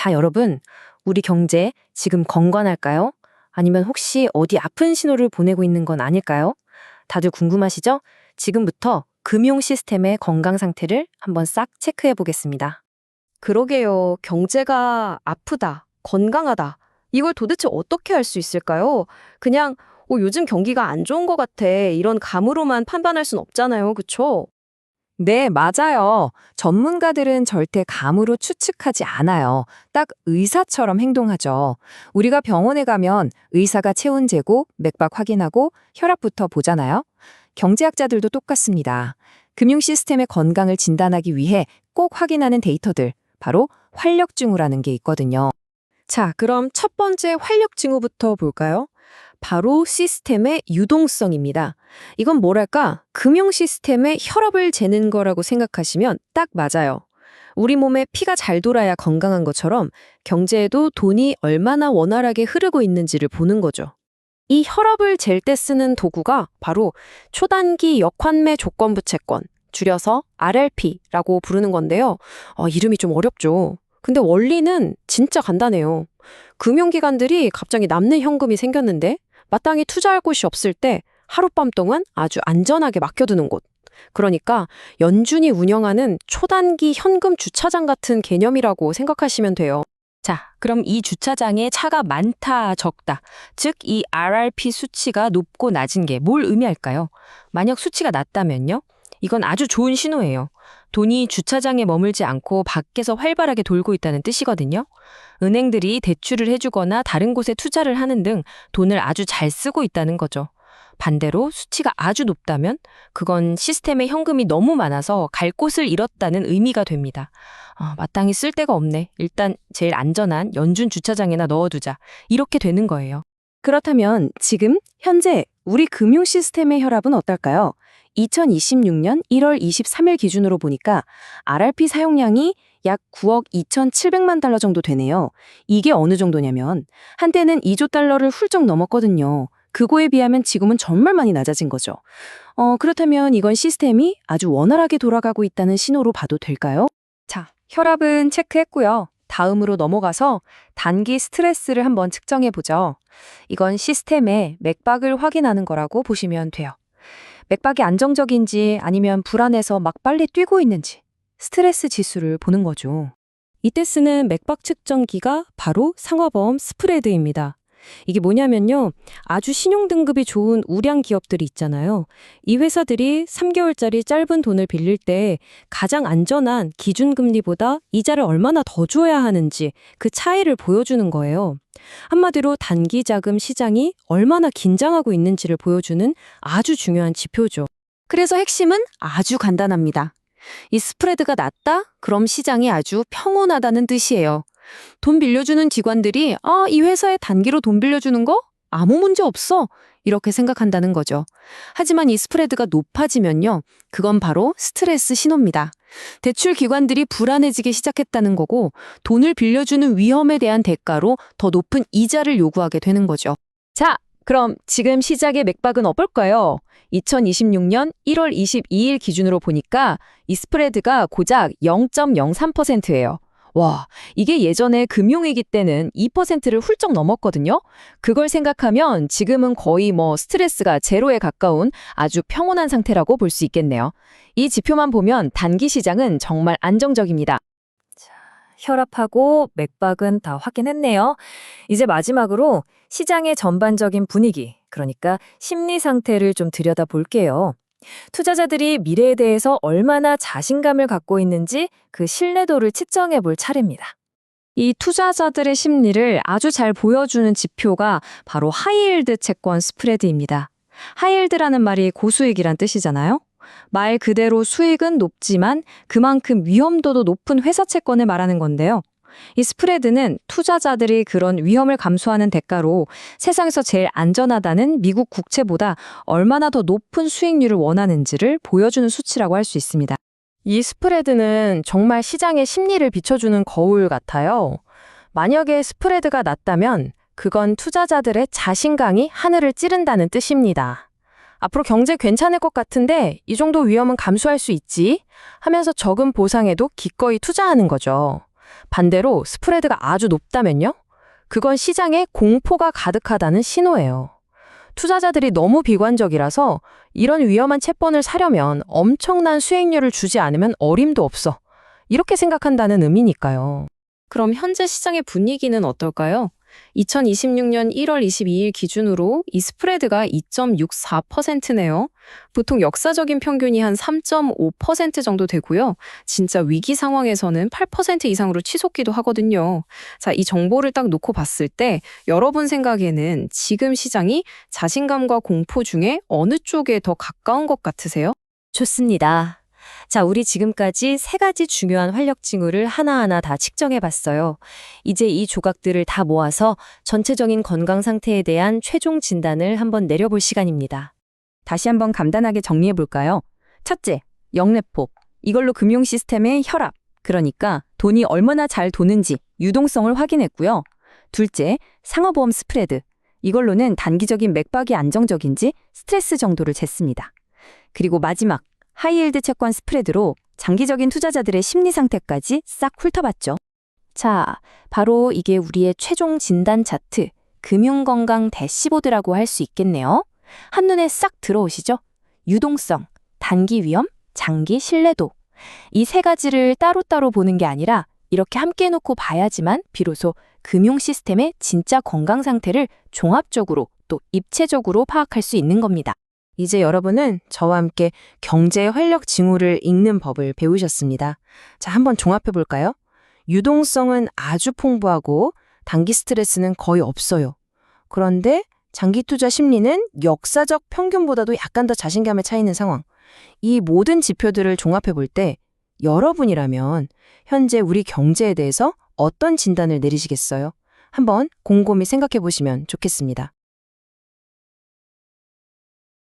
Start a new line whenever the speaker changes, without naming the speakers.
자, 여러분, 우리 경제 지금 건강할까요? 아니면 혹시 어디 아픈 신호를 보내고 있는 건 아닐까요? 다들 궁금하시죠? 지금부터 금융 시스템의 건강 상태를 한번 싹 체크해 보겠습니다.
그러게요. 경제가 아프다, 건강하다. 이걸 도대체 어떻게 할 수 있을까요? 그냥 요즘 경기가 안 좋은 것 같아. 이런 감으로만 판단할 순 없잖아요. 그쵸?
네, 맞아요. 전문가들은 절대 감으로 추측하지 않아요. 딱 의사처럼 행동하죠. 우리가 병원에 가면 의사가 체온 재고, 맥박 확인하고, 혈압부터 보잖아요. 경제학자들도 똑같습니다. 금융 시스템의 건강을 진단하기 위해 꼭 확인하는 데이터들, 바로 활력 징후라는 게 있거든요.
자, 그럼 첫 번째 활력 징후부터 볼까요? 바로 시스템의 유동성입니다. 이건 뭐랄까? 금융 시스템의 혈압을 재는 거라고 생각하시면 딱 맞아요. 우리 몸에 피가 잘 돌아야 건강한 것처럼 경제에도 돈이 얼마나 원활하게 흐르고 있는지를 보는 거죠. 이 혈압을 잴 때 쓰는 도구가 바로 초단기 역환매 조건부 채권, 줄여서 RRP라고 부르는 건데요. 이름이 좀 어렵죠. 근데 원리는 진짜 간단해요. 금융기관들이 갑자기 남는 현금이 생겼는데 마땅히 투자할 곳이 없을 때 하룻밤 동안 아주 안전하게 맡겨두는 곳. 그러니까 연준이 운영하는 초단기 현금 주차장 같은 개념이라고 생각하시면 돼요.
자, 그럼 이 주차장에 차가 많다, 적다. 즉, 이 RRP 수치가 높고 낮은 게 뭘 의미할까요? 만약 수치가 낮다면요? 이건 아주 좋은 신호예요. 돈이 주차장에 머물지 않고 밖에서 활발하게 돌고 있다는 뜻이거든요. 은행들이 대출을 해주거나 다른 곳에 투자를 하는 등 돈을 아주 잘 쓰고 있다는 거죠. 반대로 수치가 아주 높다면 그건 시스템에 현금이 너무 많아서 갈 곳을 잃었다는 의미가 됩니다. 마땅히 쓸 데가 없네. 일단 제일 안전한 연준 주차장에나 넣어두자. 이렇게 되는 거예요.
그렇다면 지금 현재 우리 금융 시스템의 혈압은 어떨까요? 2026년 1월 23일 기준으로 보니까 RRP 사용량이 약 9억 2,700만 달러 정도 되네요. 이게 어느 정도냐면 한때는 2조 달러를 훌쩍 넘었거든요. 그거에 비하면 지금은 정말 많이 낮아진 거죠. 그렇다면 이건 시스템이 아주 원활하게 돌아가고 있다는 신호로 봐도 될까요?
자, 혈압은 체크했고요. 다음으로 넘어가서 단기 스트레스를 한번 측정해 보죠. 이건 시스템의 맥박을 확인하는 거라고 보시면 돼요. 맥박이 안정적인지 아니면 불안해서 막 빨리 뛰고 있는지 스트레스 지수를 보는 거죠.
이때 쓰는 맥박 측정기가 바로 상호보험 스프레드입니다. 이게 뭐냐면요. 아주 신용등급이 좋은 우량 기업들이 있잖아요. 이 회사들이 3개월짜리 짧은 돈을 빌릴 때 가장 안전한 기준금리보다 이자를 얼마나 더 줘야 하는지 그 차이를 보여주는 거예요. 한마디로 단기 자금 시장이 얼마나 긴장하고 있는지를 보여주는 아주 중요한 지표죠. 그래서 핵심은 아주 간단합니다. 이 스프레드가 낮다? 그럼 시장이 아주 평온하다는 뜻이에요. 돈 빌려주는 기관들이 이 회사에 단기로 돈 빌려주는 거? 아무 문제 없어. 이렇게 생각한다는 거죠. 하지만 이 스프레드가 높아지면요. 그건 바로 스트레스 신호입니다. 대출 기관들이 불안해지기 시작했다는 거고 돈을 빌려주는 위험에 대한 대가로 더 높은 이자를 요구하게 되는 거죠. 자, 그럼 지금 시작의 맥박은 어떨까요? 2026년 1월 22일 기준으로 보니까 이 스프레드가 고작 0.03%예요. 와, 이게 예전에 금융위기 때는 2%를 훌쩍 넘었거든요. 그걸 생각하면 지금은 거의 스트레스가 제로에 가까운 아주 평온한 상태라고 볼 수 있겠네요. 이 지표만 보면 단기 시장은 정말 안정적입니다.
혈압하고 맥박은 다 확인했네요. 이제 마지막으로 시장의 전반적인 분위기, 그러니까 심리 상태를 좀 들여다볼게요. 투자자들이 미래에 대해서 얼마나 자신감을 갖고 있는지 그 신뢰도를 측정해 볼 차례입니다. 이 투자자들의 심리를 아주 잘 보여주는 지표가 바로 하이힐드 채권 스프레드입니다. 하이힐드라는 말이 고수익이란 뜻이잖아요. 말 그대로 수익은 높지만 그만큼 위험도도 높은 회사 채권을 말하는 건데요. 이 스프레드는 투자자들이 그런 위험을 감수하는 대가로 세상에서 제일 안전하다는 미국 국채보다 얼마나 더 높은 수익률을 원하는지를 보여주는 수치라고 할 수 있습니다.
이 스프레드는 정말 시장의 심리를 비춰주는 거울 같아요. 만약에 스프레드가 낮다면 그건 투자자들의 자신감이 하늘을 찌른다는 뜻입니다. 앞으로 경제 괜찮을 것 같은데 이 정도 위험은 감수할 수 있지 하면서 적은 보상에도 기꺼이 투자하는 거죠. 반대로 스프레드가 아주 높다면요? 그건 시장에 공포가 가득하다는 신호예요. 투자자들이 너무 비관적이라서 이런 위험한 채권을 사려면 엄청난 수익률을 주지 않으면 어림도 없어. 이렇게 생각한다는 의미니까요. 그럼 현재 시장의 분위기는 어떨까요? 2026년 1월 22일 기준으로 이 스프레드가 2.64%네요. 보통 역사적인 평균이 한 3.5% 정도 되고요. 진짜 위기 상황에서는 8% 이상으로 치솟기도 하거든요. 자, 이 정보를 딱 놓고 봤을 때 여러분 생각에는 지금 시장이 자신감과 공포 중에 어느 쪽에 더 가까운 것 같으세요?
좋습니다. 자, 우리 지금까지 3가지 중요한 활력 징후를 하나하나 다 측정해 봤어요. 이제 이 조각들을 다 모아서 전체적인 건강 상태에 대한 최종 진단을 한번 내려볼 시간입니다.
다시 한번 간단하게 정리해 볼까요? 첫째, 역내폭. 이걸로 금융 시스템의 혈압, 그러니까 돈이 얼마나 잘 도는지 유동성을 확인했고요. 둘째, 상호보험 스프레드. 이걸로는 단기적인 맥박이 안정적인지 스트레스 정도를 쟀습니다. 그리고 마지막, 하이힐드 채권 스프레드로 장기적인 투자자들의 심리 상태까지 싹 훑어봤죠. 자, 바로 이게 우리의 최종 진단 차트, 금융건강 대시보드라고 할 수 있겠네요. 한눈에 싹 들어오시죠? 유동성, 단기 위험, 장기 신뢰도. 이 3가지를 따로따로 보는 게 아니라 이렇게 함께 해놓고 봐야지만 비로소 금융 시스템의 진짜 건강 상태를 종합적으로 또 입체적으로 파악할 수 있는 겁니다. 이제 여러분은 저와 함께 경제의 활력 징후를 읽는 법을 배우셨습니다. 자, 한번 종합해 볼까요? 유동성은 아주 풍부하고 단기 스트레스는 거의 없어요. 그런데 장기 투자 심리는 역사적 평균보다도 약간 더 자신감에 차 있는 상황. 이 모든 지표들을 종합해 볼 때 여러분이라면 현재 우리 경제에 대해서 어떤 진단을 내리시겠어요? 한번 곰곰이 생각해 보시면 좋겠습니다.